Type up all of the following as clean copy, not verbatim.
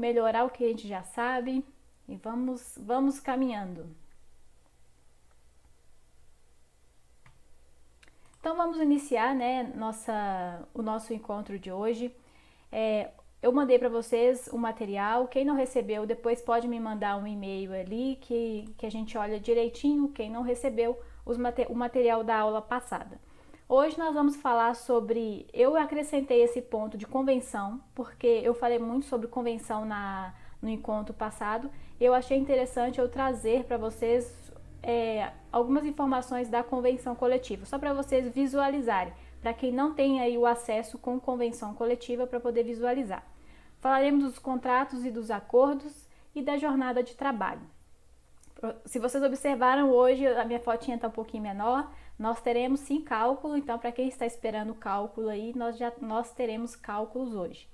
melhorar o que a gente já sabe e vamos caminhando. Então vamos iniciar, né, o nosso encontro de hoje. Eu mandei para vocês o material, quem não recebeu depois pode me mandar um e-mail ali que a gente olha direitinho, quem não recebeu o material da aula passada. Hoje nós vamos falar sobre, eu acrescentei esse ponto de convenção, porque eu falei muito sobre convenção no encontro passado, eu achei interessante eu trazer para vocês algumas informações da convenção coletiva, só para vocês visualizarem, para quem não tem aí o acesso com convenção coletiva para poder visualizar. Falaremos dos contratos e dos acordos e da jornada de trabalho. Se vocês observaram hoje, a minha fotinha está um pouquinho menor, nós teremos sim cálculo, então para quem está esperando cálculo aí, nós teremos cálculos hoje.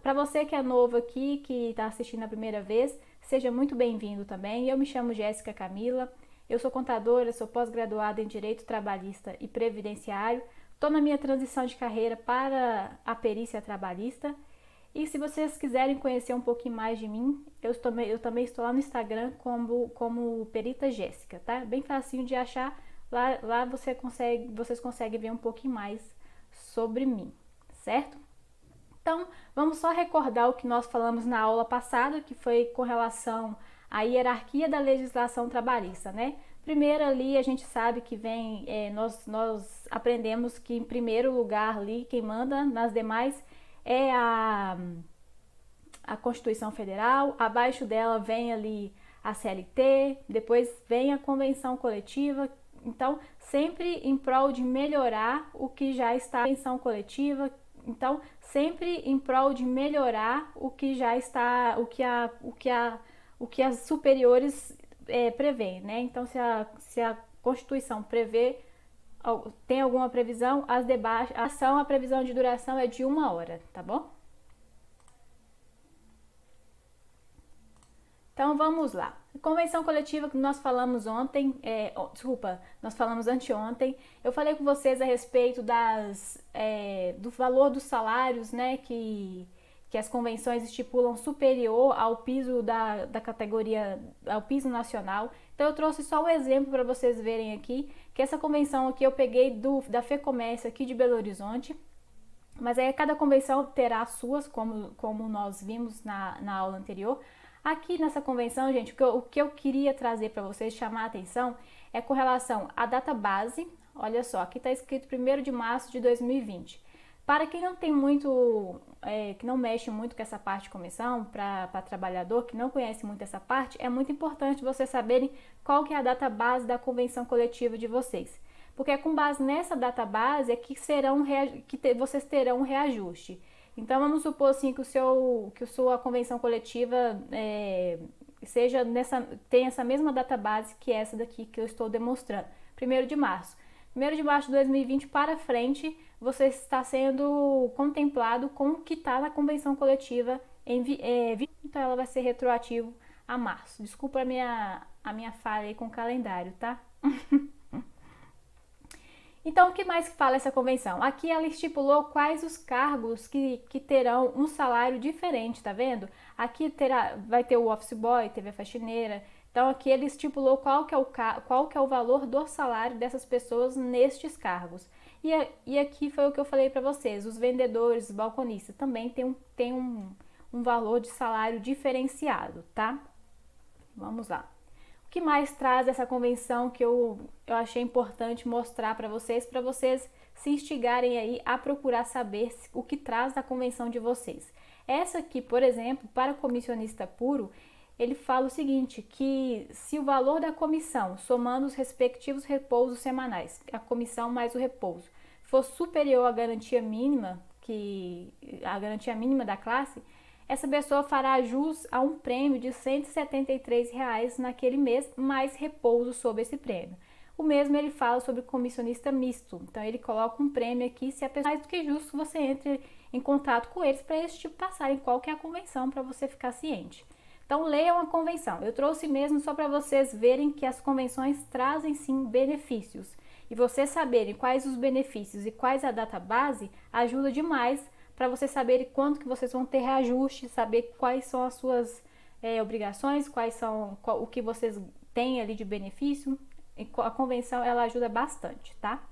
Para você que é novo aqui, que está assistindo a primeira vez, seja muito bem-vindo também. Eu me chamo Jéssica Camila, eu sou contadora, sou pós-graduada em Direito Trabalhista e Previdenciário, estou na minha transição de carreira para a perícia trabalhista. E se vocês quiserem conhecer um pouquinho mais de mim, eu também estou lá no Instagram como Perita Jéssica, tá? Bem facinho de achar, lá vocês conseguem ver um pouquinho mais sobre mim, certo? Então, vamos só recordar o que nós falamos na aula passada, que foi com relação à hierarquia da legislação trabalhista, né? Primeiro ali a gente sabe que nós aprendemos que em primeiro lugar ali, quem manda nas demais é a Constituição Federal, abaixo dela vem ali a CLT, depois vem a Convenção Coletiva. Então, sempre em prol de melhorar o que já está na Convenção Coletiva, então, sempre em prol de melhorar o que já está, o que as superiores prevêem, né? Então, se a Constituição prevê, tem alguma previsão, as de baixo, a previsão de duração é de 1 hora, tá bom? Então vamos lá. Convenção coletiva que nós falamos ontem, nós falamos anteontem. Eu falei com vocês a respeito do valor dos salários, né, que as convenções estipulam superior ao piso da categoria, ao piso nacional. Então eu trouxe só um exemplo para vocês verem aqui, que essa convenção aqui eu peguei da FEComércio aqui de Belo Horizonte, mas aí cada convenção terá as suas, como nós vimos na aula anterior. Aqui nessa convenção, gente, o que eu queria trazer para vocês, chamar a atenção, é com relação à data base. Olha só, aqui está escrito 1º de março de 2020. Para quem não tem muito, que não mexe muito com essa parte de convenção, para trabalhador que não conhece muito essa parte, é muito importante vocês saberem qual que é a data base da convenção coletiva de vocês. Porque é com base nessa data base é que vocês terão um reajuste. Então vamos supor assim que a sua convenção coletiva tem essa mesma data base que essa daqui que eu estou demonstrando, 1º de março. 1º de março de 2020 para frente, você está sendo contemplado com o que está na convenção coletiva, então ela vai ser retroativo a março. Desculpa a minha falha aí com o calendário, tá? Então, o que mais fala essa convenção? Aqui ela estipulou quais os cargos que terão um salário diferente, tá vendo? Aqui vai ter o office boy, teve a faxineira. Então, aqui ele estipulou qual que é o valor do salário dessas pessoas nestes cargos. E aqui foi o que eu falei para vocês, os vendedores, os balconistas também tem um valor de salário diferenciado, tá? Vamos lá. O que mais traz essa convenção que eu achei importante mostrar para vocês se instigarem aí a procurar saber o que traz da convenção de vocês. Essa aqui, por exemplo, para comissionista puro, ele fala o seguinte, que se o valor da comissão, somando os respectivos repousos semanais, a comissão mais o repouso, for superior à garantia mínima, a garantia mínima da classe, essa pessoa fará jus a um prêmio de R$ 173 naquele mês, mais repouso sobre esse prêmio. O mesmo ele fala sobre comissionista misto. Então ele coloca um prêmio aqui, se a pessoa mais do que justo você entre em contato com eles para eles te passarem qual que é a convenção para você ficar ciente. Então leiam a convenção. Eu trouxe mesmo só para vocês verem que as convenções trazem sim benefícios. E vocês saberem quais os benefícios e quais a data base ajuda demais para vocês saberem quanto que vocês vão ter reajuste, saber quais são as suas obrigações, o que vocês têm ali de benefício. A convenção, ela ajuda bastante, tá?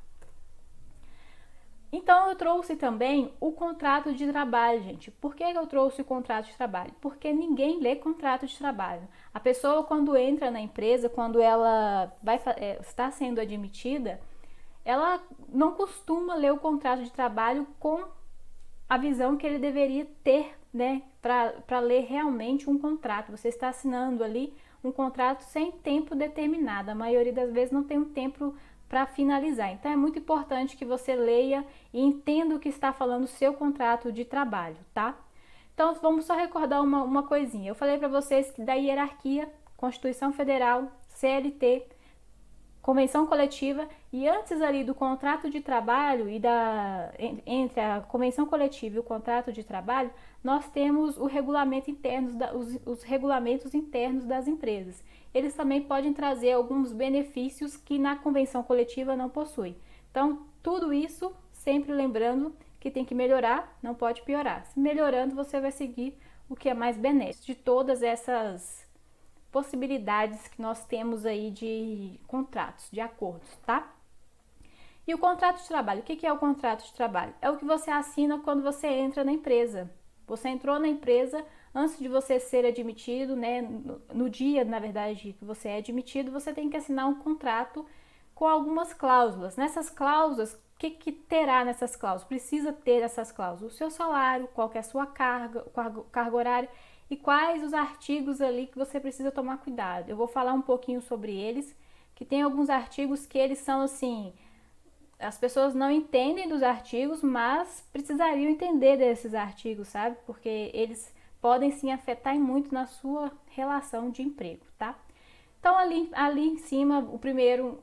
Então, eu trouxe também o contrato de trabalho, gente. Por que eu trouxe o contrato de trabalho? Porque ninguém lê contrato de trabalho. A pessoa, quando entra na empresa, quando ela está sendo admitida, ela não costuma ler o contrato de trabalho com a visão que ele deveria ter, né, para ler realmente um contrato. Você está assinando ali um contrato sem tempo determinado. A maioria das vezes não tem um tempo para finalizar. Então é muito importante que você leia e entenda o que está falando o seu contrato de trabalho, tá? Então vamos só recordar uma coisinha. Eu falei para vocês que da hierarquia, Constituição Federal, CLT, Convenção coletiva, e antes ali do contrato de trabalho e entre a convenção coletiva e o contrato de trabalho, nós temos o regulamento interno, os regulamentos internos das empresas. Eles também podem trazer alguns benefícios que na convenção coletiva não possui. Então, tudo isso sempre lembrando que tem que melhorar, não pode piorar. Se melhorando, você vai seguir o que é mais benéfico de todas essas possibilidades que nós temos aí de contratos, de acordos, tá? E o contrato de trabalho, o que é o contrato de trabalho? É o que você assina quando você entra na empresa. Você entrou na empresa, antes de você ser admitido, né, no dia, na verdade, que você é admitido, você tem que assinar um contrato com algumas cláusulas. Nessas cláusulas, o que terá nessas cláusulas? Precisa ter essas cláusulas. O seu salário, qual que é a sua carga horária, e quais os artigos ali que você precisa tomar cuidado. Eu vou falar um pouquinho sobre eles, que tem alguns artigos que eles são assim, as pessoas não entendem dos artigos, mas precisariam entender desses artigos, sabe? Porque eles podem sim afetar muito na sua relação de emprego, tá? Então ali em cima, o primeiro,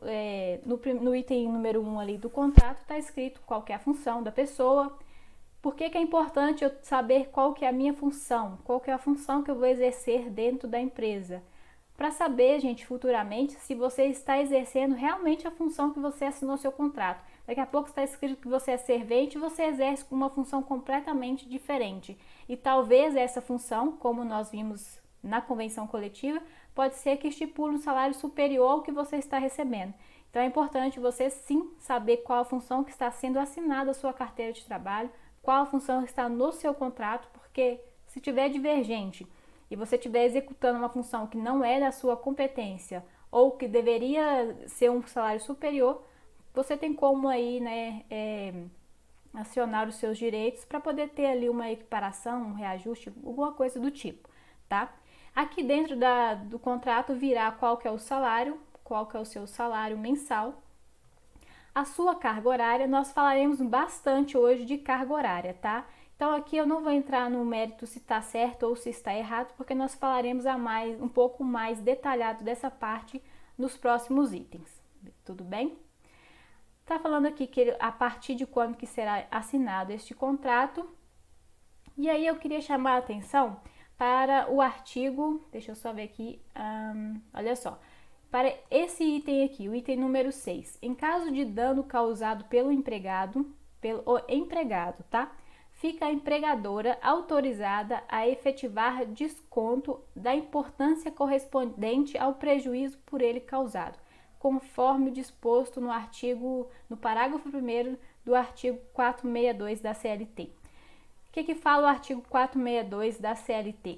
no item número 1 ali do contrato, está escrito qual que é a função da pessoa. Por que é importante eu saber qual que é a minha função? Qual que é a função que eu vou exercer dentro da empresa? Para saber, gente, futuramente, se você está exercendo realmente a função que você assinou seu contrato. Daqui a pouco está escrito que você é servente e você exerce uma função completamente diferente. E talvez essa função, como nós vimos na convenção coletiva, pode ser que estipule um salário superior ao que você está recebendo. Então é importante você sim saber qual a função que está sendo assinada à sua carteira de trabalho, qual a função está no seu contrato, porque se tiver divergente e você estiver executando uma função que não é da sua competência ou que deveria ser um salário superior, você tem como aí, né, acionar os seus direitos para poder ter ali uma equiparação, um reajuste, alguma coisa do tipo, tá? Aqui dentro do contrato virá qual que é o salário, qual que é o seu salário mensal. A sua carga horária, nós falaremos bastante hoje de carga horária, tá? Então aqui eu não vou entrar no mérito se está certo ou se está errado, porque nós falaremos um pouco mais detalhado dessa parte nos próximos itens, tudo bem? Tá falando aqui que a partir de quando que será assinado este contrato. E aí eu queria chamar a atenção para o artigo, deixa eu só ver aqui, olha só. Para esse item aqui, o item número 6, em caso de dano causado pelo empregado, tá? Fica a empregadora autorizada a efetivar desconto da importância correspondente ao prejuízo por ele causado, conforme o disposto no parágrafo 1º do artigo 462 da CLT. O que fala o artigo 462 da CLT?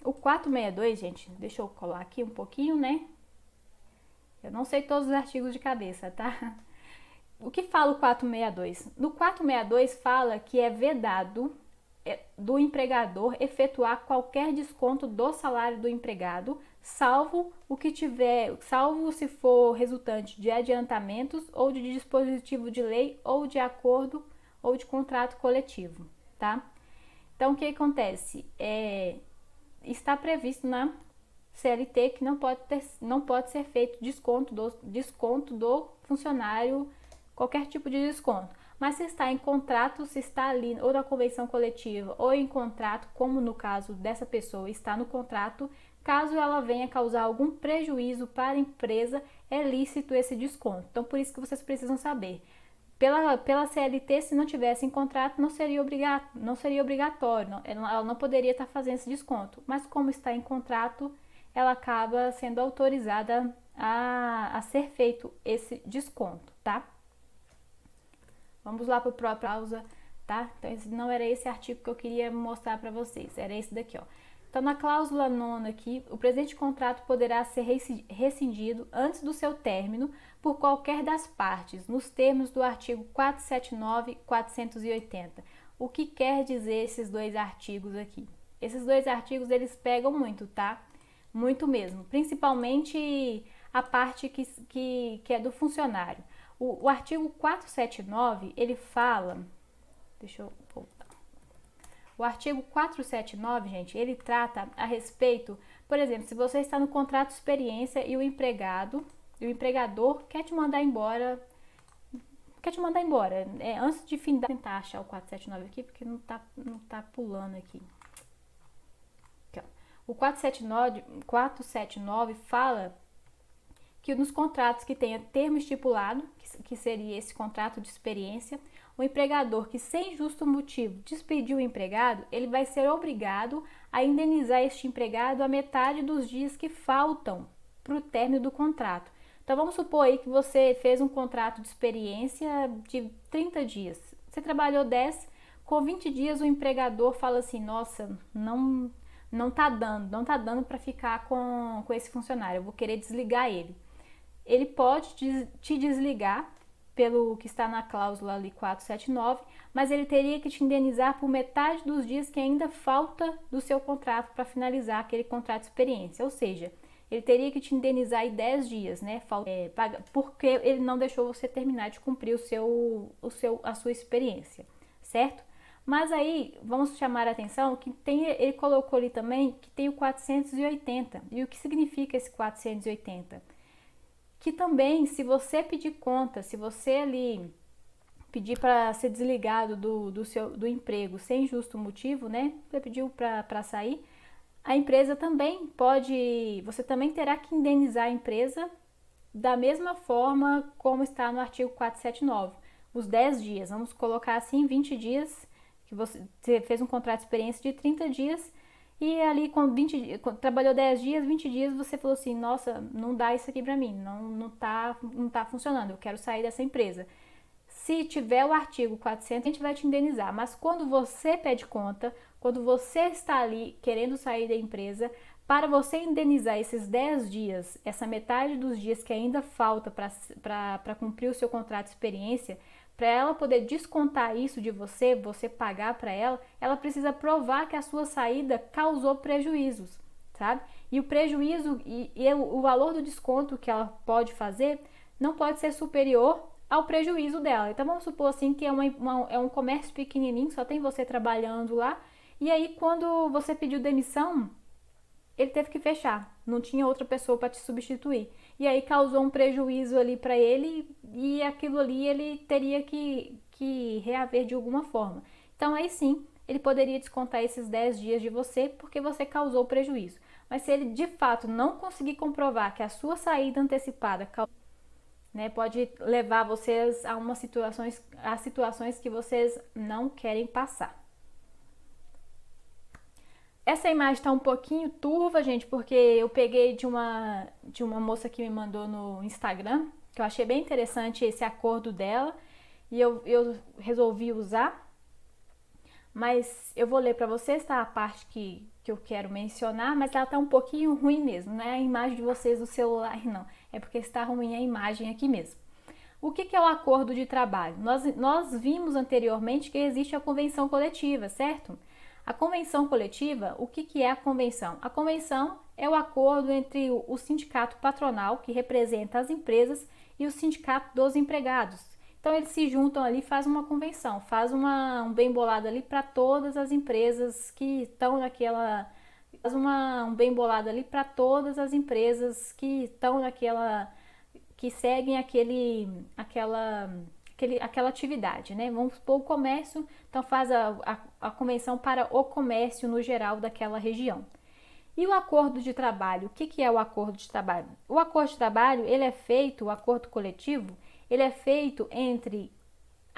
O 462, gente, deixa eu colar aqui um pouquinho, né? Eu não sei todos os artigos de cabeça, tá? O que fala o 462? No 462 fala que é vedado do empregador efetuar qualquer desconto do salário do empregado, salvo se for resultante de adiantamentos ou de dispositivo de lei ou de acordo ou de contrato coletivo, tá? Então, o que acontece? Está previsto na CLT que não pode ser feito desconto do funcionário, qualquer tipo de desconto. Mas se está em contrato, se está ali ou na convenção coletiva ou em contrato, como no caso dessa pessoa está no contrato, caso ela venha causar algum prejuízo para a empresa, é lícito esse desconto. Então, por isso que vocês precisam saber. Pela CLT, se não tivesse em contrato, não seria obrigatório, ela não poderia estar fazendo esse desconto. Mas como está em contrato, ela acaba sendo autorizada a ser feito esse desconto, tá? Vamos lá para o próprio cláusula, tá? Então, não era esse artigo que eu queria mostrar para vocês, era esse daqui, ó. Então, na cláusula 9 aqui, o presente contrato poderá ser rescindido antes do seu término por qualquer das partes, nos termos do artigo 479 e 480. O que quer dizer esses dois artigos aqui? Esses dois artigos, eles pegam muito, tá? Muito mesmo, principalmente a parte que é do funcionário. O artigo 479, ele fala... Deixa eu voltar. O artigo 479, gente, ele trata a respeito, por exemplo, se você está no contrato de experiência e o empregador quer te mandar embora, antes de findar, vou tentar achar o 479 aqui, porque não tá pulando aqui. Aqui, ó. O 479 fala que nos contratos que tenha termo estipulado, que seria esse contrato de experiência, o empregador que sem justo motivo despediu o empregado, ele vai ser obrigado a indenizar este empregado a metade dos dias que faltam para o término do contrato. Então vamos supor aí que você fez um contrato de experiência de 30 dias. Você trabalhou 10, com 20 dias o empregador fala assim, nossa, não tá dando para ficar com esse funcionário, eu vou querer desligar ele. Ele pode te desligar pelo que está na cláusula ali 479, mas ele teria que te indenizar por metade dos dias que ainda falta do seu contrato para finalizar aquele contrato de experiência, ou seja, ele teria que te indenizar em 10 dias, né, porque ele não deixou você terminar de cumprir a sua experiência, certo? Mas aí, vamos chamar a atenção que ele colocou ali também que tem o 480, e o que significa esse 480? Que também, se você pedir conta, se você ali pedir para ser desligado do emprego sem justo motivo, né? Você pediu para sair, a empresa também você também terá que indenizar a empresa da mesma forma como está no artigo 479, os 10 dias, vamos colocar assim, 20 dias, que você fez um contrato de experiência de 30 dias, e ali trabalhou 10 dias, 20 dias, você falou assim, nossa, não dá isso aqui pra mim, não tá funcionando, eu quero sair dessa empresa. Se tiver o artigo 400, a gente vai te indenizar, mas quando você pede conta, quando você está ali querendo sair da empresa, para você indenizar esses 10 dias, essa metade dos dias que ainda falta para cumprir o seu contrato de experiência, para ela poder descontar isso de você pagar para ela precisa provar que a sua saída causou prejuízos, sabe? E o prejuízo e o valor do desconto que ela pode fazer não pode ser superior ao prejuízo dela. Então vamos supor assim que é um comércio pequenininho, só tem você trabalhando lá, e aí quando você pediu demissão, ele teve que fechar, não tinha outra pessoa para te substituir. E aí causou um prejuízo ali para ele e aquilo ali ele teria que reaver de alguma forma. Então aí sim, ele poderia descontar esses 10 dias de você porque você causou prejuízo. Mas se ele de fato não conseguir comprovar que a sua saída antecipada né, pode levar vocês a situações que vocês não querem passar. Essa imagem está um pouquinho turva, gente, porque eu peguei de uma moça que me mandou no Instagram, que eu achei bem interessante esse acordo dela, e eu resolvi usar, mas eu vou ler para vocês, tá? A parte que eu quero mencionar, mas ela tá um pouquinho ruim mesmo, não é a imagem de vocês do celular, não, é porque está ruim a imagem aqui mesmo. O que é o acordo de trabalho? Nós vimos anteriormente que existe a convenção coletiva, certo? A convenção coletiva, o que é a convenção? A convenção é o acordo entre o sindicato patronal, que representa as empresas, e o sindicato dos empregados. Então, eles se juntam ali e fazem uma convenção, faz um bem bolado ali para todas as empresas que estão naquela... Faz um bem bolado ali para todas as empresas que estão naquela... que seguem aquela atividade, né? Vamos supor o comércio, então faz a convenção para o comércio no geral daquela região. E o acordo de trabalho, o que é o acordo de trabalho? O acordo de trabalho, ele é feito, o acordo coletivo, ele é feito entre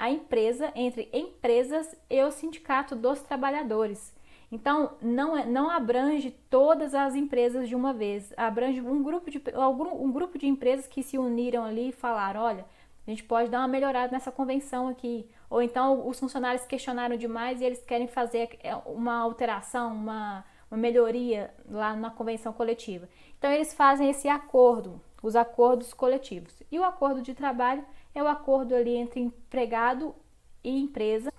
a empresa, entre empresas e o sindicato dos trabalhadores. Então, não abrange todas as empresas de uma vez, abrange um grupo de empresas que se uniram ali e falaram, olha, a gente pode dar uma melhorada nessa convenção aqui. Ou então os funcionários questionaram demais e eles querem fazer uma alteração, uma melhoria lá na convenção coletiva. Então eles fazem esse acordo, os acordos coletivos. E o acordo de trabalho é o acordo ali entre empregado e empresa,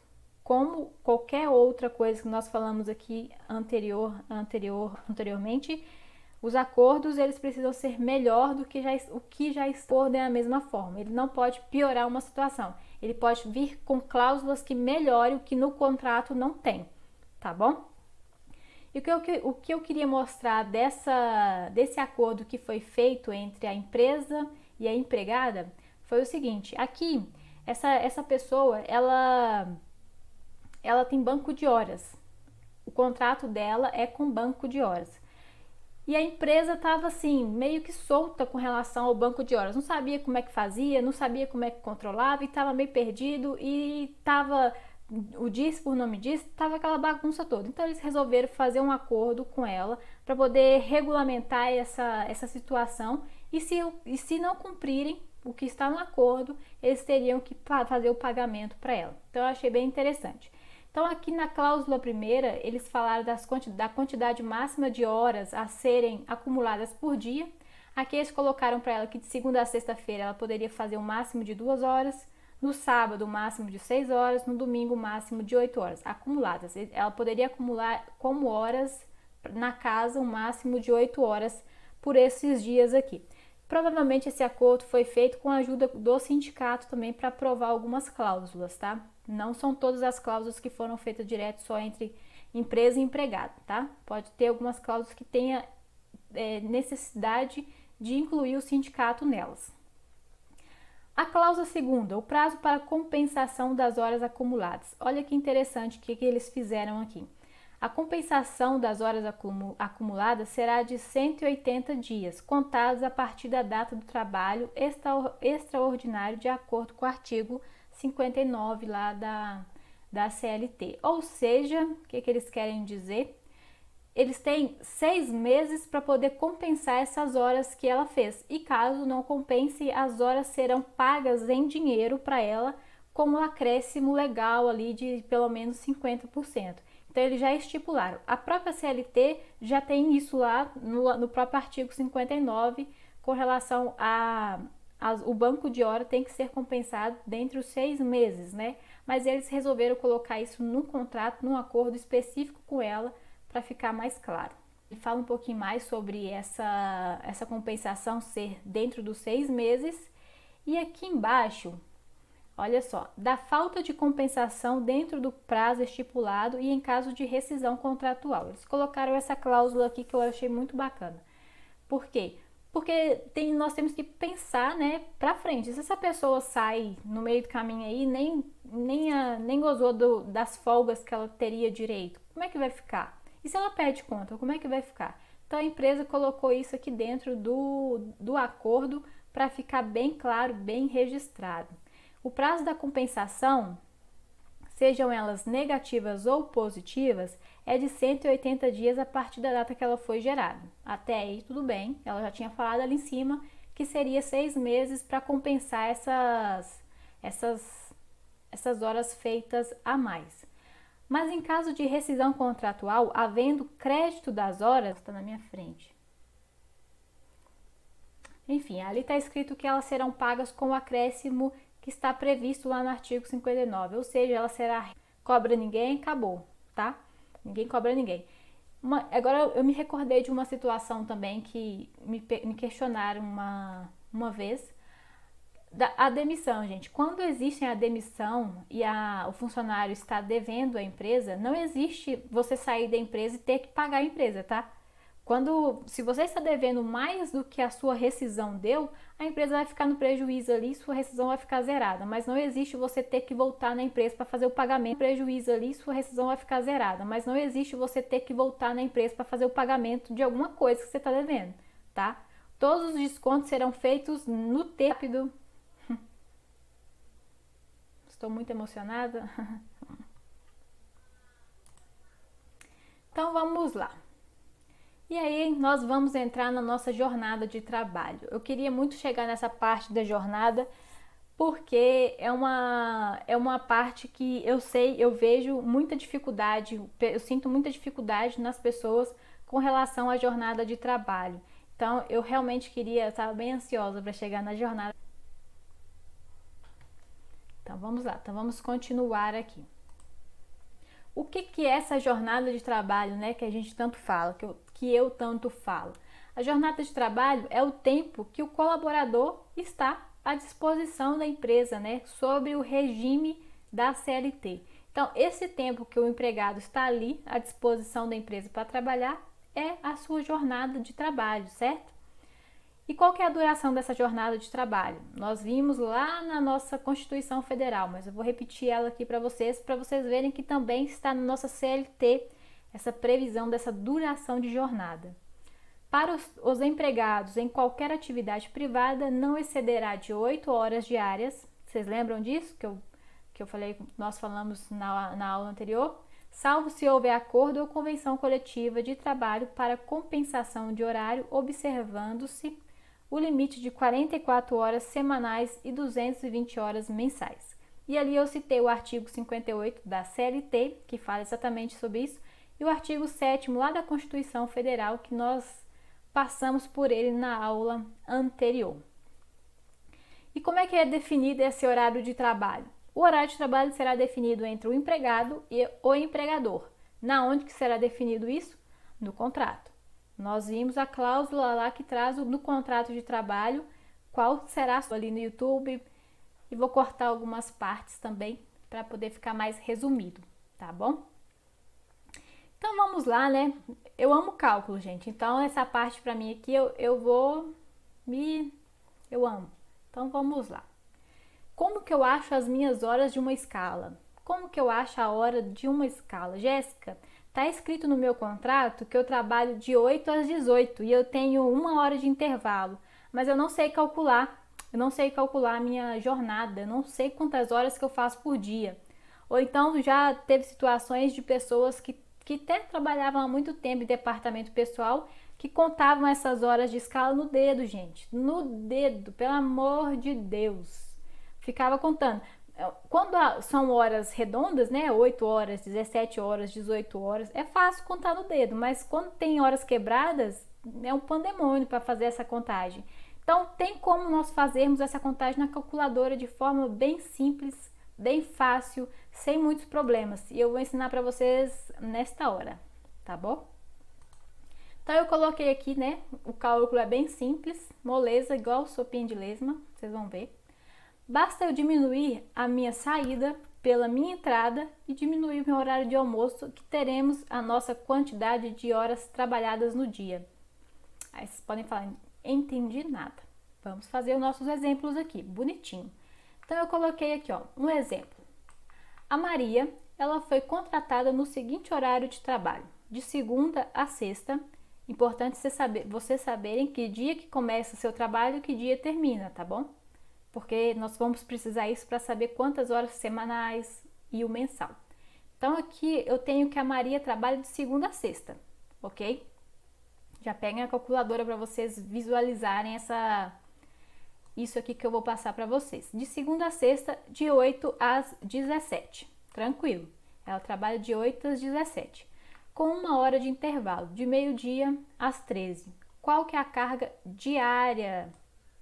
como qualquer outra coisa que nós falamos aqui anteriormente. Os acordos, eles precisam ser melhor do que o que já está da mesma forma. Ele não pode piorar uma situação. Ele pode vir com cláusulas que melhorem o que no contrato não tem, tá bom? E o que eu queria mostrar desse acordo que foi feito entre a empresa e a empregada foi o seguinte. Aqui, essa pessoa, ela tem banco de horas. O contrato dela é com banco de horas. E a empresa estava assim, meio que solta com relação ao banco de horas. Não sabia como é que fazia, não sabia como é que controlava e estava meio perdido e estava, o disse por nome disso, estava aquela bagunça toda. Então eles resolveram fazer um acordo com ela para poder regulamentar essa situação e se não cumprirem o que está no acordo, eles teriam que fazer o pagamento para ela. Então eu achei bem interessante. Então, aqui na cláusula primeira, eles falaram da quantidade máxima de horas a serem acumuladas por dia. Aqui eles colocaram para ela que de segunda a sexta-feira ela poderia fazer um máximo de 2 horas, no sábado o máximo de 6 horas, no domingo o máximo de 8 horas acumuladas. Ela poderia acumular como horas na casa um máximo de 8 horas por esses dias aqui. Provavelmente esse acordo foi feito com a ajuda do sindicato também para aprovar algumas cláusulas, tá? Não são todas as cláusulas que foram feitas direto só entre empresa e empregado, tá? Pode ter algumas cláusulas que tenha necessidade de incluir o sindicato nelas. A cláusula segunda, o prazo para compensação das horas acumuladas. Olha que interessante o que eles fizeram aqui. A compensação das horas acumuladas será de 180 dias, contados a partir da data do trabalho extraordinário, de acordo com o artigo 59 lá da CLT. Ou seja, o que eles querem dizer? Eles têm 6 meses para poder compensar essas horas que ela fez. E caso não compense, as horas serão pagas em dinheiro para ela, como um acréscimo legal ali de pelo menos 50%. Então, eles já estipularam. A própria CLT já tem isso lá no próprio artigo 59, com relação o banco de hora tem que ser compensado dentro dos 6 meses, né? Mas eles resolveram colocar isso num contrato, num acordo específico com ela, para ficar mais claro. Ele fala um pouquinho mais sobre essa compensação ser dentro dos 6 meses. E aqui embaixo, olha só, da falta de compensação dentro do prazo estipulado e em caso de rescisão contratual. Eles colocaram essa cláusula aqui que eu achei muito bacana. Por quê? Porque nós temos que pensar, né, pra frente. Se essa pessoa sai no meio do caminho aí, nem gozou das folgas que ela teria direito, como é que vai ficar? E se ela perde conta, como é que vai ficar? Então a empresa colocou isso aqui dentro do acordo para ficar bem claro, bem registrado. O prazo da compensação, sejam elas negativas ou positivas, é de 180 dias a partir da data que ela foi gerada. Até aí tudo bem, ela já tinha falado ali em cima que seria 6 meses para compensar essas horas feitas a mais. Mas em caso de rescisão contratual, havendo crédito das horas, está na minha frente. Enfim, ali está escrito que elas serão pagas com o acréscimo que está previsto lá no artigo 59, ou seja, ela cobra ninguém, acabou, tá? Ninguém cobra ninguém. Agora eu me recordei de uma situação também que me questionaram uma vez, a demissão, gente. Quando existe a demissão e o funcionário está devendo à empresa, não existe você sair da empresa e ter que pagar a empresa, tá? Se você está devendo mais do que a sua rescisão deu, a empresa vai ficar no prejuízo ali, sua rescisão vai ficar zerada. Mas não existe você ter que voltar na empresa para fazer o pagamento. Prejuízo ali, sua rescisão vai ficar zerada. Mas não existe você ter que voltar na empresa para fazer o pagamento de alguma coisa que você está devendo, tá? Todos os descontos serão feitos no tempo. Estou muito emocionada. Então vamos lá. E aí nós vamos entrar na nossa jornada de trabalho. Eu queria muito chegar nessa parte da jornada porque é uma parte que eu vejo muita dificuldade, eu sinto muita dificuldade nas pessoas com relação à jornada de trabalho. Então eu realmente queria, estava bem ansiosa para chegar na jornada. Então vamos lá, então vamos continuar aqui. O que é essa jornada de trabalho, né, que a gente tanto fala, que eu tanto falo? A jornada de trabalho é o tempo que o colaborador está à disposição da empresa, né, sobre o regime da CLT. Então, esse tempo que o empregado está ali à disposição da empresa para trabalhar é a sua jornada de trabalho, certo? E qual que é a duração dessa jornada de trabalho? Nós vimos lá na nossa Constituição Federal, mas eu vou repetir ela aqui para vocês verem que também está na nossa CLT essa previsão dessa duração de jornada. Para os empregados em qualquer atividade privada, não excederá de 8 horas diárias. Vocês lembram disso que eu falei, nós falamos na aula anterior? Salvo se houver acordo ou convenção coletiva de trabalho para compensação de horário, observando-se o limite de 44 horas semanais e 220 horas mensais. E ali eu citei o artigo 58 da CLT, que fala exatamente sobre isso, e o artigo 7º lá da Constituição Federal, que nós passamos por ele na aula anterior. E como é que é definido esse horário de trabalho? O horário de trabalho será definido entre o empregado e o empregador. Na onde que será definido isso? No contrato. Nós vimos a cláusula lá que traz no contrato de trabalho qual será ali no YouTube e vou cortar algumas partes também para poder ficar mais resumido, tá bom? Então vamos lá, né? Eu amo cálculo, gente. Então essa parte para mim aqui eu amo. Então vamos lá. Como que eu acho as minhas horas de uma escala? Como que eu acho a hora de uma escala? Jéssica, tá escrito no meu contrato que eu trabalho de 8 às 18 e eu tenho 1 hora de intervalo, mas eu não sei calcular a minha jornada, eu não sei quantas horas que eu faço por dia. Ou então já teve situações de pessoas que até trabalhavam há muito tempo em departamento pessoal, que contavam essas horas de escala no dedo, gente, no dedo, pelo amor de Deus. Ficava contando. Quando são horas redondas, né, 8 horas, 17 horas, 18 horas, é fácil contar no dedo, mas quando tem horas quebradas, é um pandemônio para fazer essa contagem. Então, tem como nós fazermos essa contagem na calculadora de forma bem simples, bem fácil, sem muitos problemas. E eu vou ensinar para vocês nesta hora, tá bom? Então, eu coloquei aqui, né, o cálculo é bem simples, moleza, igual sopinha de lesma, vocês vão ver. Basta eu diminuir a minha saída pela minha entrada e diminuir o meu horário de almoço, que teremos a nossa quantidade de horas trabalhadas no dia. Aí vocês podem falar, entendi nada. Vamos fazer os nossos exemplos aqui, bonitinho. Então eu coloquei aqui, ó, um exemplo. A Maria, ela foi contratada no seguinte horário de trabalho, de segunda a sexta. Importante vocês saberem que dia que começa o seu trabalho e que dia termina, tá bom? Porque nós vamos precisar isso para saber quantas horas semanais e o mensal. Então aqui eu tenho que a Maria trabalha de segunda a sexta, ok? Já peguem a calculadora para vocês visualizarem isso aqui que eu vou passar para vocês. De segunda a sexta, de 8 às 17, tranquilo. Ela trabalha de 8 às 17, com 1 hora de intervalo, de meio-dia às 13. Qual que é a carga diária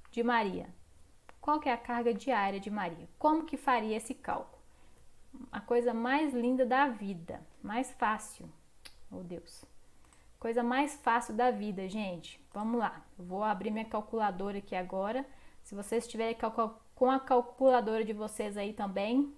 de Maria? Qual que é a carga diária de Maria? Como que faria esse cálculo? A coisa mais linda da vida, mais fácil. Oh, Deus. Coisa mais fácil da vida, gente. Vamos lá. Eu vou abrir minha calculadora aqui agora. Se vocês estiverem com a calculadora de vocês aí também,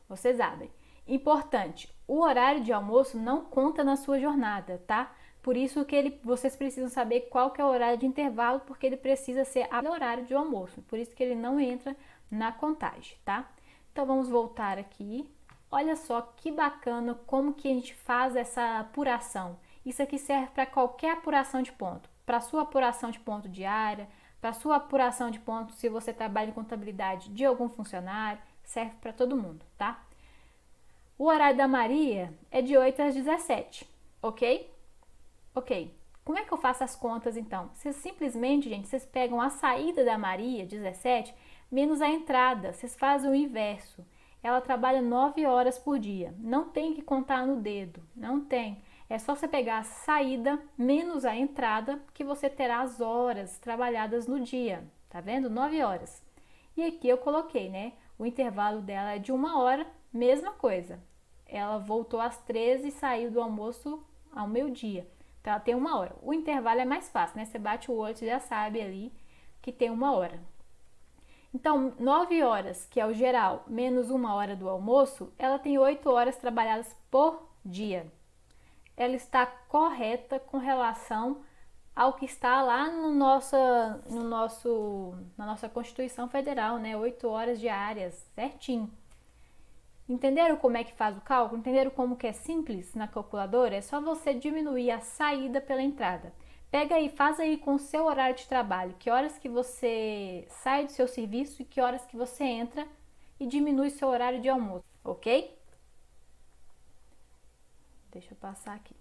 vocês abrem. Importante, o horário de almoço não conta na sua jornada, tá? Por isso que vocês precisam saber qual que é o horário de intervalo, porque ele precisa ser o horário de almoço. Por isso que ele não entra na contagem, tá? Então, vamos voltar aqui. Olha só que bacana como que a gente faz essa apuração. Isso aqui serve para qualquer apuração de ponto. Para a sua apuração de ponto diária, para sua apuração de pontos, se você trabalha em contabilidade de algum funcionário, serve para todo mundo, tá? O horário da Maria é de 8 às 17, ok? Ok. Como é que eu faço as contas então? Vocês simplesmente, gente, vocês pegam a saída da Maria, 17, menos a entrada. Vocês fazem o inverso. Ela trabalha 9 horas por dia. Não tem que contar no dedo. Não tem. É só você pegar a saída menos a entrada que você terá as horas trabalhadas no dia. Tá vendo? 9 horas. E aqui eu coloquei, né? O intervalo dela é de 1 hora, mesma coisa. Ela voltou às 13 e saiu do almoço ao meio-dia. Então, ela tem 1 hora. O intervalo é mais fácil, né? Você bate o olho, você já sabe ali que tem 1 hora. Então, 9 horas, que é o geral, menos 1 hora do almoço, ela tem 8 horas trabalhadas por dia. Ela está correta com relação ao que está lá na nossa Constituição Federal, né? 8 horas diárias, certinho. Entenderam como é que faz o cálculo? Entenderam como que é simples na calculadora? É só você diminuir a saída pela entrada. Pega aí, faz aí com o seu horário de trabalho, que horas que você sai do seu serviço e que horas que você entra e diminui seu horário de almoço, ok? Deixa eu passar aqui.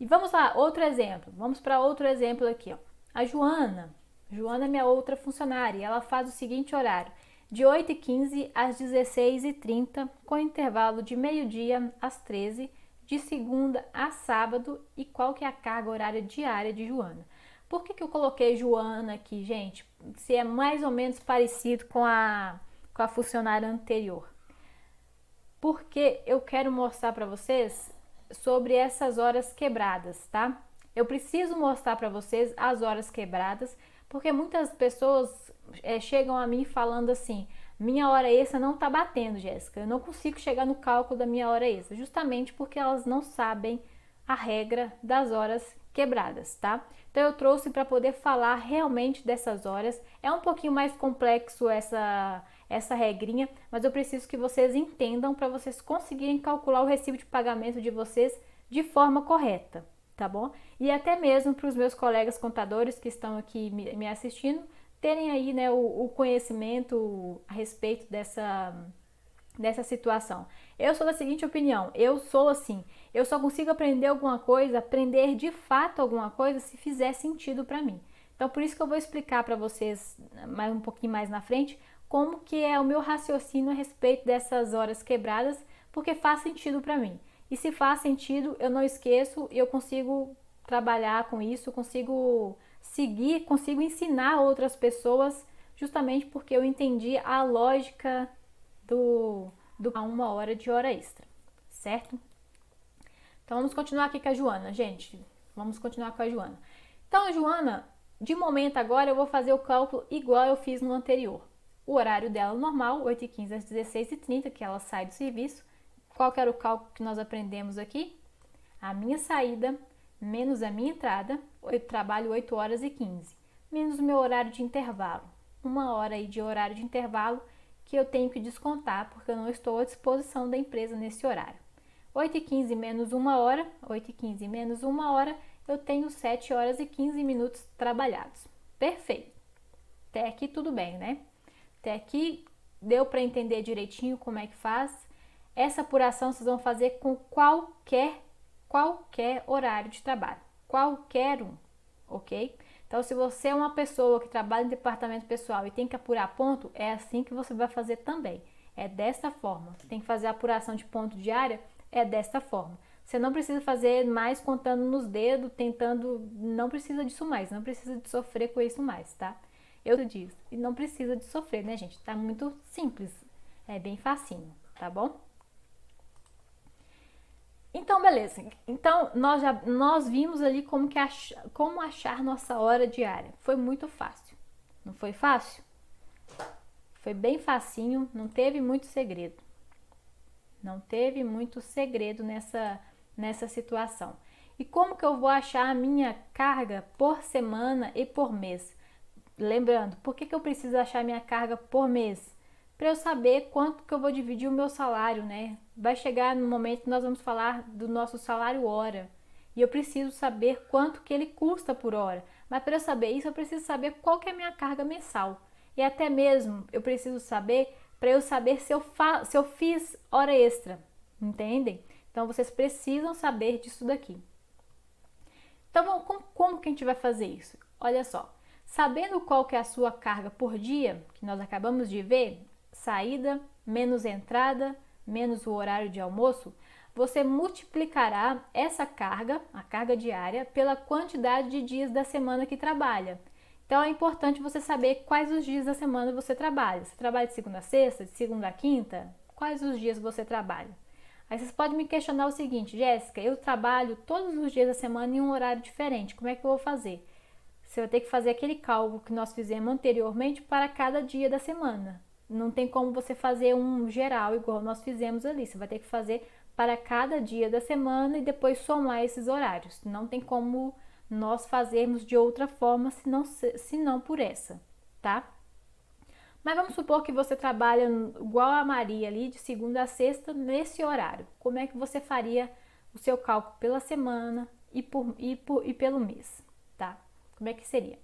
E vamos lá, outro exemplo. Vamos para outro exemplo aqui, ó. A Joana é minha outra funcionária, e ela faz o seguinte horário: de 8h15 às 16h30, com intervalo de meio-dia às 13h, de segunda a sábado. E qual que é a carga horária diária de Joana? Por que eu coloquei Joana aqui, gente? Se é mais ou menos parecido com a funcionária anterior. Porque eu quero mostrar para vocês sobre essas horas quebradas, tá? Eu preciso mostrar para vocês as horas quebradas, porque muitas pessoas chegam a mim falando assim: minha hora extra não tá batendo, Jéssica, eu não consigo chegar no cálculo da minha hora extra, justamente porque elas não sabem a regra das horas quebradas, tá? Então eu trouxe para poder falar realmente dessas horas. É um pouquinho mais complexo essa regrinha, mas eu preciso que vocês entendam para vocês conseguirem calcular o recibo de pagamento de vocês de forma correta, tá bom? E até mesmo para os meus colegas contadores que estão aqui me assistindo terem aí, né, o conhecimento a respeito dessa situação. Eu sou da seguinte opinião: eu sou assim, eu só consigo aprender alguma coisa, aprender de fato alguma coisa, se fizer sentido para mim. Então, por isso que eu vou explicar para vocês um pouquinho mais na frente como que é o meu raciocínio a respeito dessas horas quebradas, porque faz sentido para mim. E se faz sentido, eu não esqueço e eu consigo trabalhar com isso, consigo seguir, consigo ensinar outras pessoas, justamente porque eu entendi a lógica do 1 hora de hora extra, certo? Então vamos continuar aqui com a Joana, gente. Vamos continuar com a Joana. Então a Joana, de momento agora, eu vou fazer o cálculo igual eu fiz no anterior. O horário dela normal, 8h15 às 16h30, que ela sai do serviço. Qual que era o cálculo que nós aprendemos aqui? A minha saída menos a minha entrada, eu trabalho 8h15, menos o meu horário de intervalo. 1 hora aí de horário de intervalo que eu tenho que descontar, porque eu não estou à disposição da empresa nesse horário. 8h15 menos 1 hora, 8h15 menos 1 hora, eu tenho 7 horas e 15 minutos trabalhados. Perfeito. Até aqui tudo bem, né? Até aqui deu para entender direitinho como é que faz. Essa apuração vocês vão fazer com qualquer horário de trabalho, qualquer um, ok? Então, se você é uma pessoa que trabalha em departamento pessoal e tem que apurar ponto, é assim que você vai fazer também. É dessa forma. Tem que fazer a apuração de ponto diária, é dessa forma. Você não precisa fazer mais contando nos dedos, tentando, não precisa disso mais, não precisa de sofrer com isso mais, tá? Eu disse, e não precisa de sofrer, né, gente? Tá muito simples, é bem facinho, tá bom? Então, beleza. Então, nós vimos ali como achar nossa hora diária. Foi muito fácil. Não foi fácil? Foi bem facinho, não teve muito segredo. Não teve muito segredo nessa situação. E como que eu vou achar a minha carga por semana e por mês? Lembrando, por que eu preciso achar a minha carga por mês? Para eu saber quanto que eu vou dividir o meu salário, né? Vai chegar no momento que nós vamos falar do nosso salário hora. e eu preciso saber quanto que ele custa por hora. Mas para eu saber isso, eu preciso saber qual que é a minha carga mensal. E até mesmo eu preciso saber, para eu saber se eu fiz hora extra, entendem? Então vocês precisam saber disso daqui. Então como que a gente vai fazer isso? Olha só, sabendo qual que é a sua carga por dia, que nós acabamos de ver, saída menos entrada, menos o horário de almoço, você multiplicará essa carga, a carga diária, pela quantidade de dias da semana que trabalha. Então é importante você saber quais os dias da semana você trabalha. Você trabalha de segunda a sexta, de segunda a quinta? Quais os dias você trabalha? Aí vocês podem me questionar o seguinte: Jéssica, eu trabalho todos os dias da semana em um horário diferente, como é que eu vou fazer? Você vai ter que fazer aquele cálculo que nós fizemos anteriormente para cada dia da semana. Não tem como você fazer um geral igual nós fizemos ali. Você vai ter que fazer para cada dia da semana e depois somar esses horários. Não tem como nós fazermos de outra forma, senão por essa, tá? Mas vamos supor que você trabalha igual a Maria ali, de segunda a sexta, nesse horário. Como é que você faria o seu cálculo pela semana e pelo mês, tá? Como é que seria?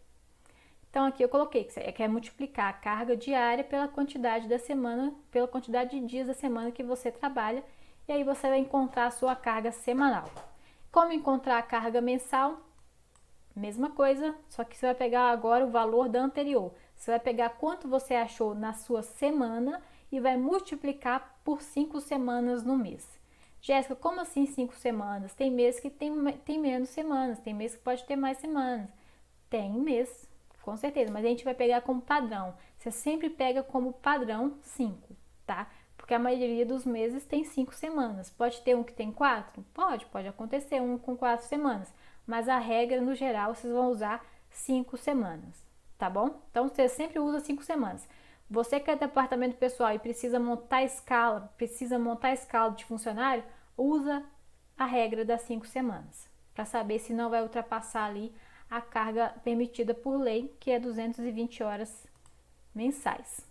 Então aqui eu coloquei que é multiplicar a carga diária pela quantidade da semana, pela quantidade de dias da semana que você trabalha, e aí você vai encontrar a sua carga semanal. Como encontrar a carga mensal? Mesma coisa, só que você vai pegar agora o valor da anterior. Você vai pegar quanto você achou na sua semana e vai multiplicar por 5 semanas no mês. Jéssica, como assim 5 semanas? Tem mês que tem menos semanas, tem mês que pode ter mais semanas. Tem mês, com certeza, mas a gente vai pegar como padrão. Você sempre pega como padrão 5, tá? Porque a maioria dos meses tem 5 semanas. Pode ter um que tem 4? Pode acontecer um com 4 semanas. Mas a regra, no geral, vocês vão usar 5 semanas, tá bom? Então, você sempre usa 5 semanas. Você que é departamento pessoal e precisa montar escala de funcionário, usa a regra das 5 semanas, para saber se não vai ultrapassar ali a carga permitida por lei, que é 220 horas mensais.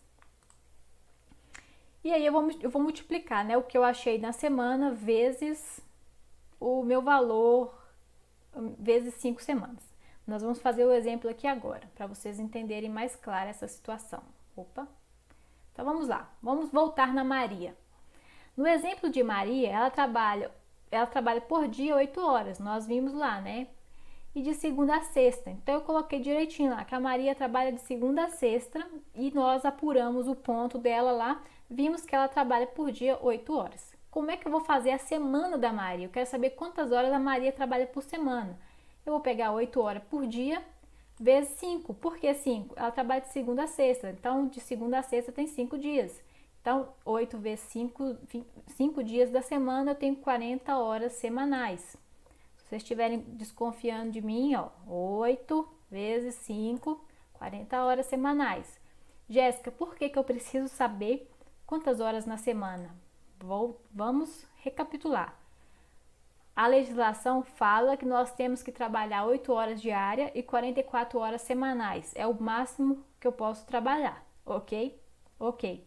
E aí eu vou multiplicar, né, o que eu achei na semana vezes o meu valor vezes 5 semanas. Nós vamos fazer o exemplo aqui agora, para vocês entenderem mais clara essa situação. Opa! Então vamos lá, vamos voltar na Maria. No exemplo de Maria, ela trabalha por dia 8 horas, nós vimos lá, né? E de segunda a sexta. Então eu coloquei direitinho lá, que a Maria trabalha de segunda a sexta e nós apuramos o ponto dela lá, vimos que ela trabalha por dia 8 horas. Como é que eu vou fazer a semana da Maria? Eu quero saber quantas horas a Maria trabalha por semana. Eu vou pegar 8 horas por dia vezes 5. Por que 5? Ela trabalha de segunda a sexta. Então, de segunda a sexta tem 5 dias. Então, 8 vezes 5 dias da semana, eu tenho 40 horas semanais. Se vocês estiverem desconfiando de mim, ó, 8 vezes 5, 40 horas semanais. Jéssica, por que eu preciso saber quantas horas na semana? Vamos recapitular. A legislação fala que nós temos que trabalhar 8 horas diárias e 44 horas semanais. É o máximo que eu posso trabalhar, ok? Ok.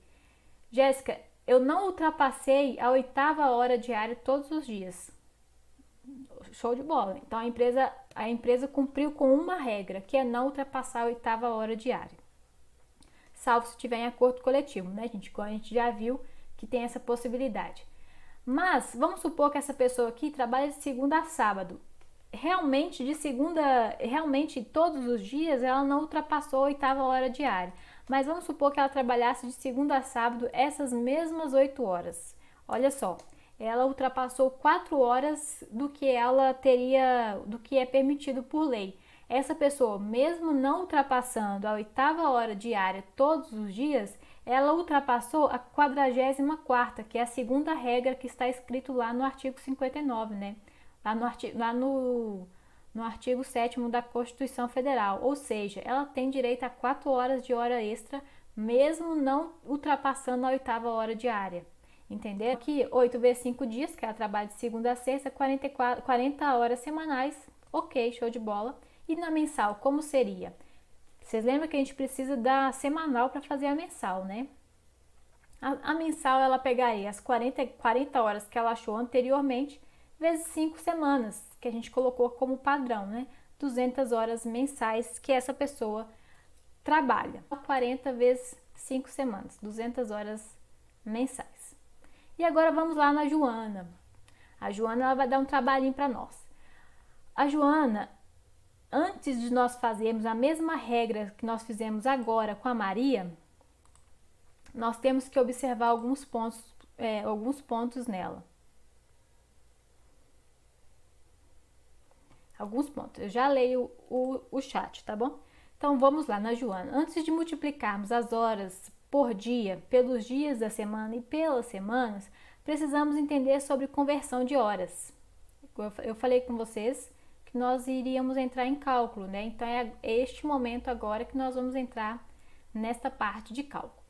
Jéssica, eu não ultrapassei a 8ª hora diária todos os dias. Show de bola. Então a empresa cumpriu com uma regra, que é não ultrapassar a 8ª hora diária. Salvo se tiver em acordo coletivo, né, gente? Como a gente já viu que tem essa possibilidade. Mas vamos supor que essa pessoa aqui trabalha de segunda a sábado. Realmente todos os dias ela não ultrapassou a 8ª hora diária. Mas vamos supor que ela trabalhasse de segunda a sábado essas mesmas 8 horas. Olha só, ela ultrapassou 4 horas do que é permitido por lei. Essa pessoa, mesmo não ultrapassando a 8ª hora diária todos os dias, ela ultrapassou a 44ª, que é a segunda regra que está escrito lá no artigo 59, né? Lá no artigo 7º da Constituição Federal. Ou seja, ela tem direito a 4 horas de hora extra, mesmo não ultrapassando a 8ª hora diária. Entendeu? Aqui, 8 vezes 5 dias, que ela trabalha de segunda a sexta, 40 horas semanais. Ok, show de bola. E na mensal, como seria? Vocês lembram que a gente precisa da semanal para fazer a mensal, né? A mensal, ela pegaria as 40 horas que ela achou anteriormente, vezes 5 semanas, que a gente colocou como padrão, né? 200 horas mensais que essa pessoa trabalha. 40 vezes 5 semanas, 200 horas mensais. E agora vamos lá na Joana. A Joana ela vai dar um trabalhinho para nós. A Joana, antes de nós fazermos a mesma regra que nós fizemos agora com a Maria, nós temos que observar alguns pontos nela. Alguns pontos. Eu já leio o chat, tá bom? Então vamos lá na Joana. Antes de multiplicarmos as horas por dia pelos dias da semana e pelas semanas, precisamos entender sobre conversão de horas. Eu falei com vocês que nós iríamos entrar em cálculo, né? Então é este momento agora que nós vamos entrar nesta parte de cálculo.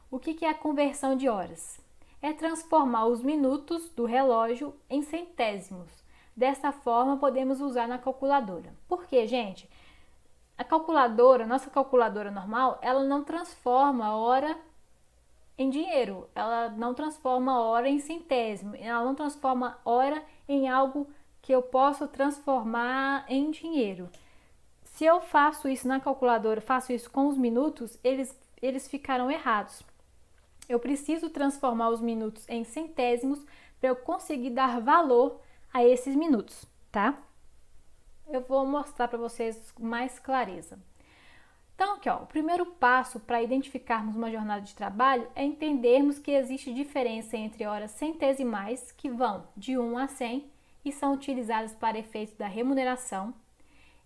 O que é a conversão de horas? É transformar os minutos do relógio em centésimos. Dessa forma, podemos usar na calculadora. Por quê, gente? A calculadora, nossa calculadora normal, ela não transforma a hora em dinheiro. Ela não transforma a hora em centésimo. Ela não transforma a hora em algo que eu posso transformar em dinheiro. Se eu faço isso na calculadora, faço isso com os minutos, eles ficaram errados. Eu preciso transformar os minutos em centésimos para eu conseguir dar valor a esses minutos, tá? Eu vou mostrar para vocês com mais clareza. Então, aqui, ó, o primeiro passo para identificarmos uma jornada de trabalho é entendermos que existe diferença entre horas centesimais, que vão de 1 a 100 e são utilizadas para efeitos da remuneração,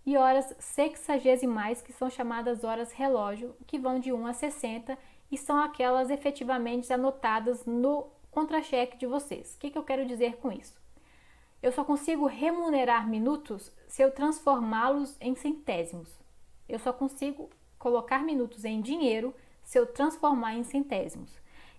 e horas sexagesimais, que são chamadas horas relógio, que vão de 1 a 60 e são aquelas efetivamente anotadas no contra-cheque de vocês. O que eu quero dizer com isso? Eu só consigo remunerar minutos se eu transformá-los em centésimos. Eu só consigo colocar minutos em dinheiro se eu transformar em centésimos.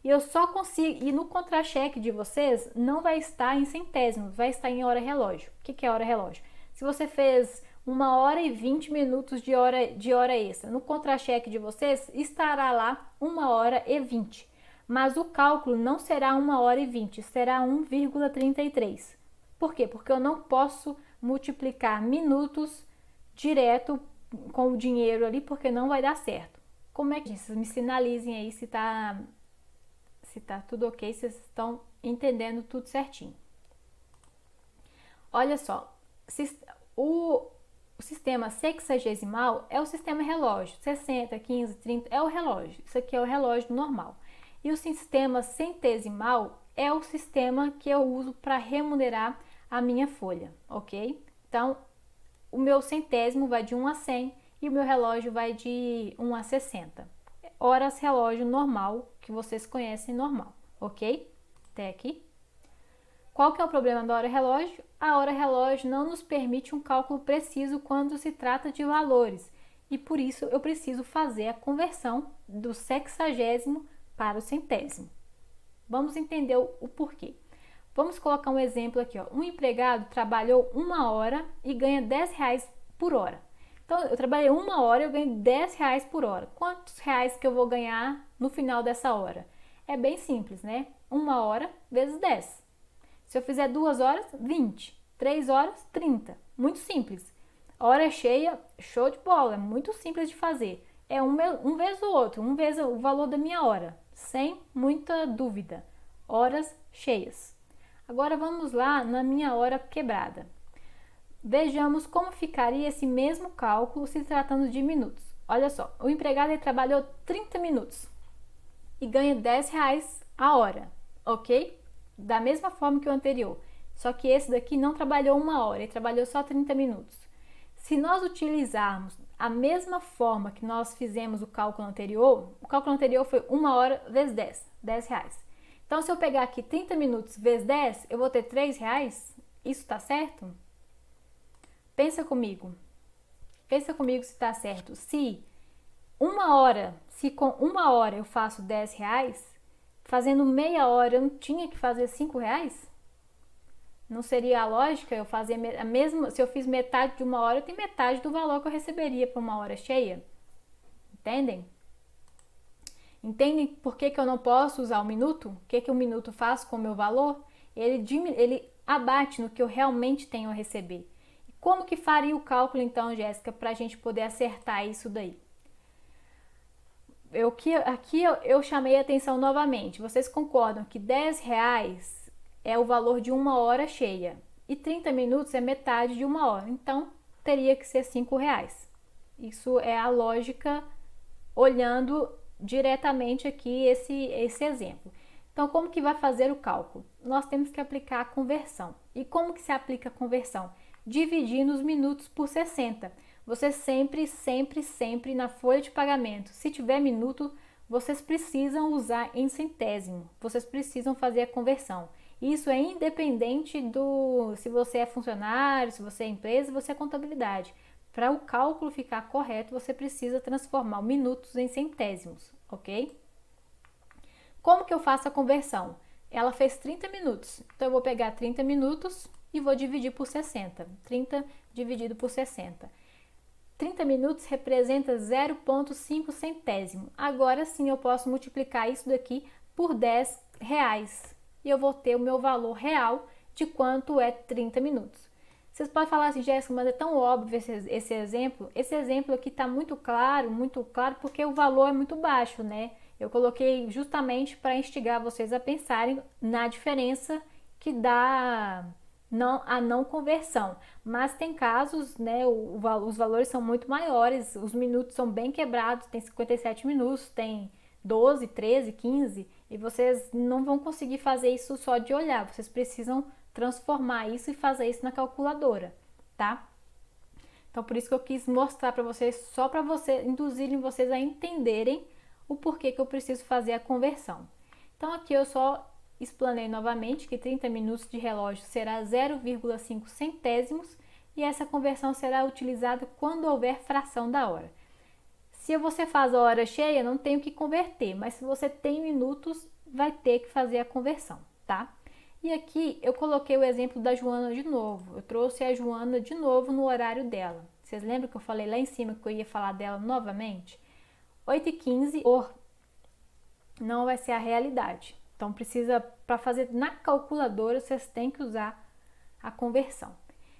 E eu só consigo, e no contra-cheque de vocês não vai estar em centésimos, vai estar em hora relógio. O que é hora relógio? Se você fez 1 hora e 20 minutos de hora extra, no contra-cheque de vocês estará lá 1 hora e 20. Mas o cálculo não será 1 hora e 20, será 1,33. Por quê? Porque eu não posso multiplicar minutos direto com o dinheiro ali, porque não vai dar certo. Como é que vocês me sinalizem aí se tá tudo ok, se vocês estão entendendo tudo certinho. Olha só, o sistema sexagesimal é o sistema relógio, 60, 15, 30 é o relógio, isso aqui é o relógio normal. E o sistema centesimal é o sistema que eu uso para remunerar a minha folha, ok? Então, o meu centésimo vai de 1 a 100 e o meu relógio vai de 1 a 60. Horas relógio normal, que vocês conhecem normal, ok? Até aqui. Qual que é o problema da hora relógio? A hora relógio não nos permite um cálculo preciso quando se trata de valores e por isso eu preciso fazer a conversão do sexagésimo para o centésimo. Vamos entender o porquê. Vamos colocar um exemplo aqui, ó. Um empregado trabalhou 1 hora e ganha R$10 por hora. Então, eu trabalhei 1 hora e eu ganho R$10 por hora. Quantos reais que eu vou ganhar no final dessa hora? É bem simples, né? 1 hora vezes 10. Se eu fizer 2 horas, 20. 3 horas, 30. Muito simples. Hora cheia, show de bola. É muito simples de fazer. É um vezes o outro, um vezes o valor da minha hora. Sem muita dúvida. Horas cheias. Agora vamos lá na minha hora quebrada. Vejamos como ficaria esse mesmo cálculo se tratando de minutos. Olha só, o empregado ele trabalhou 30 minutos e ganha R$10 a hora, ok? Da mesma forma que o anterior, só que esse daqui não trabalhou 1 hora, ele trabalhou só 30 minutos. Se nós utilizarmos a mesma forma que nós fizemos o cálculo anterior foi 1 hora vezes 10, R$10. Então, se eu pegar aqui 30 minutos vezes 10, eu vou ter R$3? Isso está certo? Pensa comigo se está certo. Se com 1 hora eu faço R$10, fazendo meia hora eu não tinha que fazer R$5? Não seria a lógica eu fazer a mesma? Se eu fiz metade de 1 hora, eu tenho metade do valor que eu receberia para 1 hora cheia. Entendem? Entendem por que eu não posso usar o minuto? O que o minuto faz com o meu valor? Ele abate no que eu realmente tenho a receber. Como que faria o cálculo então, Jéssica, para a gente poder acertar isso daí? Aqui eu chamei a atenção novamente. Vocês concordam que R$10 é o valor de uma hora cheia e 30 minutos é metade de uma hora. Então, teria que ser R$5. Isso é a lógica olhando diretamente aqui esse exemplo. Então, como que vai fazer o cálculo? Nós temos que aplicar a conversão. E como que se aplica a conversão? Dividindo os minutos por 60. Você sempre na folha de pagamento, se tiver minuto, vocês precisam usar em centésimo. Vocês precisam fazer a conversão. Isso é independente do se você é funcionário, se você é empresa, se você é contabilidade. Para o cálculo ficar correto, você precisa transformar minutos em centésimos, ok? Como que eu faço a conversão? Ela fez 30 minutos, então eu vou pegar 30 minutos e vou dividir por 60. 30 dividido por 60. 30 minutos representa 0,5 centésimo. Agora sim eu posso multiplicar isso daqui por R$10 e eu vou ter o meu valor real de quanto é 30 minutos. Vocês podem falar assim, Jéssica, mas é tão óbvio esse exemplo. Esse exemplo aqui está muito claro porque o valor é muito baixo, né? Eu coloquei justamente para instigar vocês a pensarem na diferença que dá a não conversão. Mas tem casos, né, os valores são muito maiores, os minutos são bem quebrados, tem 57 minutos, tem 12, 13, 15, e vocês não vão conseguir fazer isso só de olhar, vocês precisam transformar isso e fazer isso na calculadora, tá? Então, por isso que eu quis mostrar para vocês, só para induzirem vocês a entenderem o porquê que eu preciso fazer a conversão. Então, aqui eu só explanei novamente que 30 minutos de relógio será 0,5 centésimos e essa conversão será utilizada quando houver fração da hora. Se você faz a hora cheia, não tem o que converter, mas se você tem minutos, vai ter que fazer a conversão, tá? E aqui eu coloquei o exemplo da Joana de novo. Eu trouxe a Joana de novo no horário dela. Vocês lembram que eu falei lá em cima que eu ia falar dela novamente? 8h15 não vai ser a realidade. Então, para fazer na calculadora, vocês têm que usar a conversão.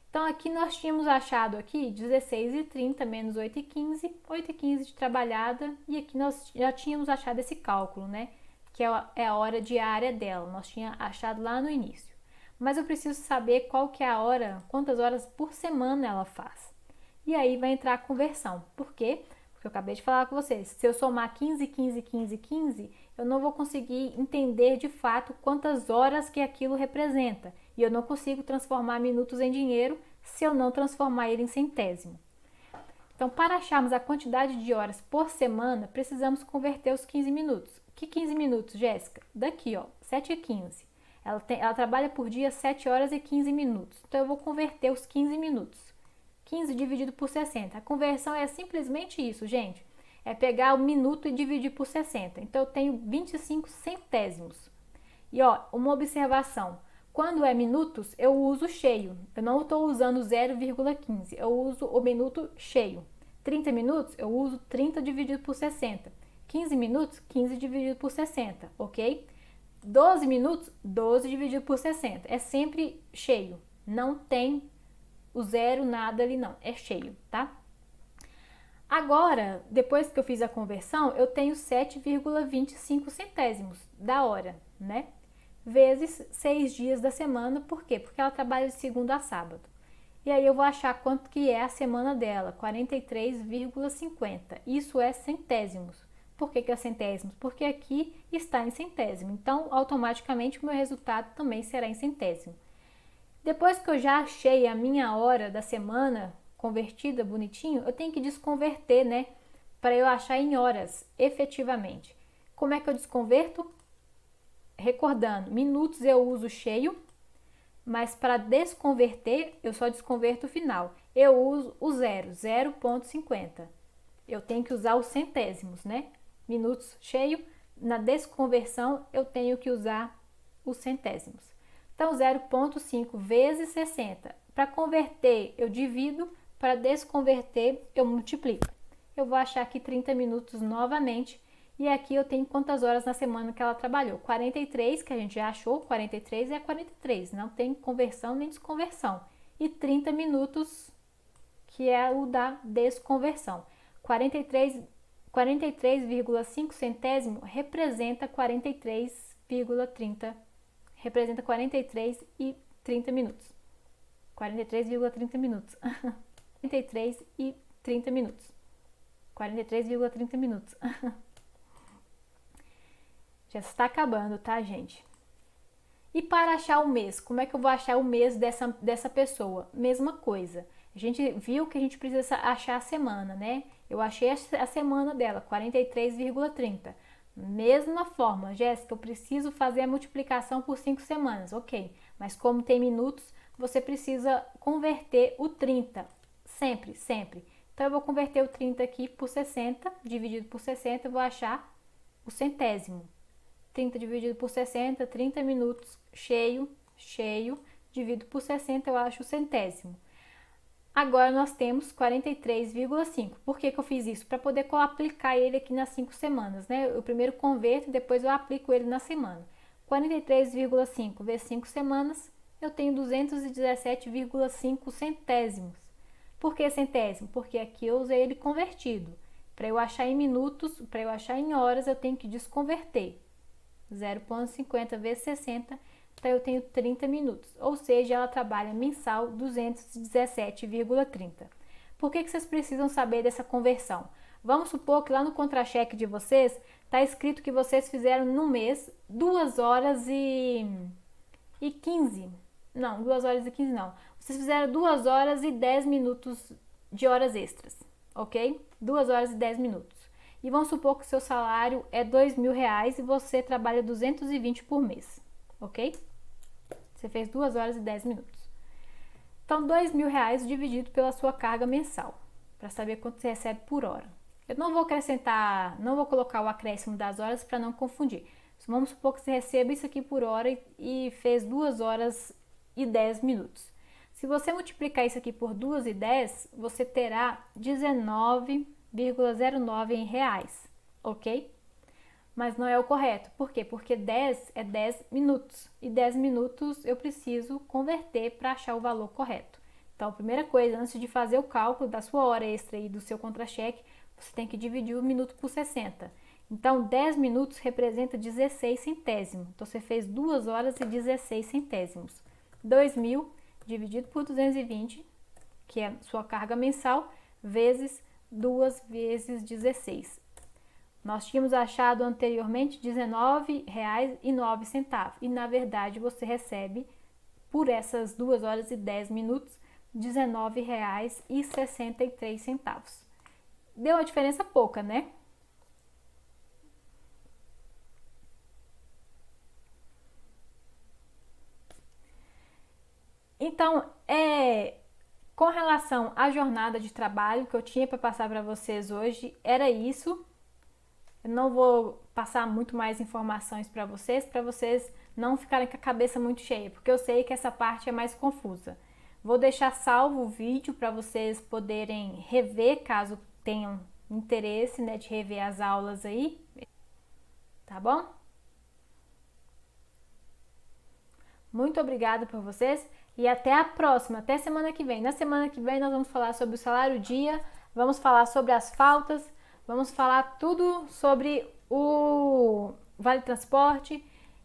Então, aqui nós tínhamos achado aqui 16h30 menos 8h15, 8h15 de trabalhada, e aqui nós já tínhamos achado esse cálculo, né? Que é a hora diária dela, nós tínhamos achado lá no início. Mas eu preciso saber qual que é a hora, quantas horas por semana ela faz. E aí vai entrar a conversão. Por quê? Porque eu acabei de falar com vocês, se eu somar 15, 15, 15, 15, eu não vou conseguir entender de fato quantas horas que aquilo representa. E eu não consigo transformar minutos em dinheiro se eu não transformar ele em centésimo. Então, para acharmos a quantidade de horas por semana, precisamos converter os 15 minutos. Que 15 minutos, Jéssica? Daqui, ó, 7h15. Ela trabalha por dia 7 horas e 15 minutos. Então, eu vou converter os 15 minutos. 15 dividido por 60. A conversão é simplesmente isso, gente. É pegar o minuto e dividir por 60. Então, eu tenho 25 centésimos. E, ó, uma observação. Quando é minutos, eu uso cheio. Eu não estou usando 0,15. Eu uso o minuto cheio. 30 minutos, eu uso 30 dividido por 60. 15 minutos, 15 dividido por 60, ok? 12 minutos, 12 dividido por 60. É sempre cheio. Não tem o zero, nada ali não. É cheio, tá? Agora, depois que eu fiz a conversão, eu tenho 7,25 centésimos da hora, né? Vezes 6 dias da semana. Por quê? Porque ela trabalha de segunda a sábado. E aí eu vou achar quanto que é a semana dela, 43,50. Isso é centésimos. Por que é centésimos? Porque aqui está em centésimo. Então, automaticamente, o meu resultado também será em centésimo. Depois que eu já achei a minha hora da semana convertida bonitinho, eu tenho que desconverter, né? Para eu achar em horas, efetivamente. Como é que eu desconverto? Recordando, minutos eu uso cheio, mas para desconverter, eu só desconverto o final. Eu uso o zero, 0,50. Eu tenho que usar os centésimos, né? Minutos cheio, na desconversão eu tenho que usar os centésimos. Então, 0,5 vezes 60. Para converter, eu divido, para desconverter, eu multiplico. Eu vou achar aqui 30 minutos novamente, e aqui eu tenho quantas horas na semana que ela trabalhou. 43, que a gente já achou, 43 é 43, não tem conversão nem desconversão. E 30 minutos que é o da desconversão. 43,5 centésimo representa 43,30, representa 43 e 30 minutos. 43,30 minutos. 43 e 30 minutos. 43,30 minutos. Já está acabando, tá, gente? E para achar o mês, como é que eu vou achar o mês dessa pessoa? Mesma coisa. A gente viu que a gente precisa achar a semana, né? Eu achei a semana dela, 43,30. Mesma forma, Jéssica, eu preciso fazer a multiplicação por 5 semanas. Ok, mas como tem minutos, você precisa converter o 30. Sempre, sempre. Então, eu vou converter o 30 aqui por 60, dividido por 60, eu vou achar o centésimo. 30 dividido por 60, 30 minutos, cheio, dividido por 60, eu acho o centésimo. Agora, nós temos 43,5. Por que eu fiz isso? Para poder aplicar ele aqui nas 5 semanas, né? Eu primeiro converto e depois eu aplico ele na semana. 43,5 vezes 5 semanas, eu tenho 217,5 centésimos. Por que centésimo? Porque aqui eu usei ele convertido. Para eu achar em minutos, para eu achar em horas, eu tenho que desconverter. 0,50 vezes 60, então eu tenho 30 minutos. Ou seja, ela trabalha mensal 217,30. Por que vocês precisam saber dessa conversão? Vamos supor que lá no contra-cheque de vocês está escrito que vocês fizeram no mês 2 horas e 15. Não, 2 horas e 15 não. Vocês fizeram 2 horas e 10 minutos de horas extras, ok? 2 horas e 10 minutos. E vamos supor que o seu salário é R$2.000 e você trabalha 220 por mês, ok? Você fez 2 horas e 10 minutos. Então, R$2.000 dividido pela sua carga mensal, para saber quanto você recebe por hora. Eu não vou acrescentar, não vou colocar o acréscimo das horas para não confundir. Vamos supor que você receba isso aqui por hora e fez 2 horas e 10 minutos. Se você multiplicar isso aqui por 2 e 10, você terá 19,09 em reais, ok? Mas não é o correto. Por quê? Porque 10 é 10 minutos. E 10 minutos eu preciso converter para achar o valor correto. Então, a primeira coisa, antes de fazer o cálculo da sua hora extra e do seu contra-cheque, você tem que dividir o minuto por 60. Então, 10 minutos representa 16 centésimos. Então, você fez 2 horas e 16 centésimos. 2.000 dividido por 220, que é a sua carga mensal, vezes 2 vezes 16. Nós tínhamos achado anteriormente R$19,09 e na verdade você recebe por essas 2 horas e 10 minutos R$19,63. Deu uma diferença pouca, né? Então, com relação à jornada de trabalho que eu tinha para passar para vocês hoje, era isso. Eu não vou passar muito mais informações para vocês não ficarem com a cabeça muito cheia, porque eu sei que essa parte é mais confusa. Vou deixar salvo o vídeo para vocês poderem rever, caso tenham interesse, né, de rever as aulas aí, tá bom? Muito obrigada por vocês e até a próxima, até semana que vem. Na semana que vem nós vamos falar sobre o salário dia, vamos falar sobre as faltas, vamos falar tudo sobre o Vale Transporte.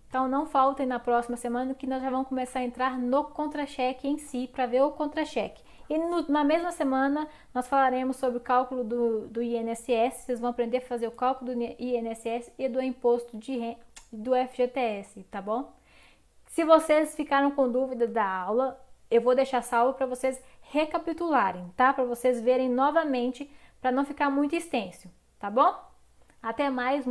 Então não faltem na próxima semana que nós já vamos começar a entrar no contra-cheque em si para ver o contra-cheque. E na mesma semana nós falaremos sobre o cálculo do INSS, vocês vão aprender a fazer o cálculo do INSS e do imposto de renda do FGTS, tá bom? Se vocês ficaram com dúvida da aula, eu vou deixar salvo para vocês recapitularem, tá? Para vocês verem novamente, para não ficar muito extenso, tá bom? Até mais.